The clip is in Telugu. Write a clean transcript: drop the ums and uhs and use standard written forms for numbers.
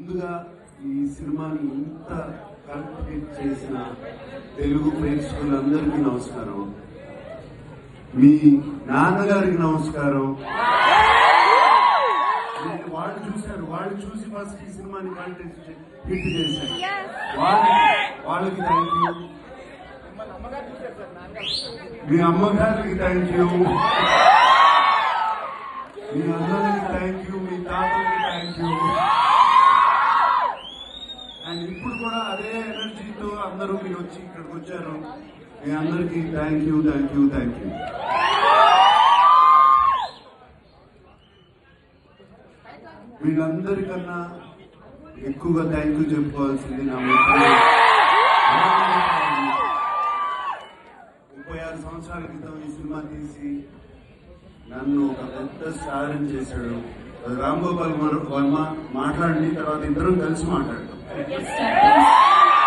ముందుగా ఈ సినిమాని ఇంత కల్టివేట్ చేసిన తెలుగు ప్రేక్షకులందరికీ నమస్కారం. మీ నాన్నగారికి నమస్కారం. వాళ్ళు చూశారు, వాళ్ళు చూసి ఫస్ట్ ఈ సినిమాని హిట్ చేశారు. వాళ్ళకి థ్యాంక్ యూ. మీ అమ్మగారికి థ్యాంక్ యూ, మీ అన్నలకి థ్యాంక్ యూ, మీ తాతలకి థ్యాంక్ యూ. అండ్ ఇప్పుడు కూడా అదే ఎనర్జీతో అందరూ మీరు వచ్చి ఇక్కడికి వచ్చారు. మీ అందరికీ thank you, thank you, thank you. వీళ్ళందరికన్నా ఎక్కువగా థ్యాంక్ యూ చెప్పుకోవాల్సింది నా 36 సంవత్సరాల క్రితం ఈ సినిమా తీసి నన్ను ఒక పెద్ద స్టార్ని చేశాడు రామ్ గోపాల్ వర్మ. మాట్లాడి తర్వాత ఇద్దరం కలిసి మాట్లాడతాం.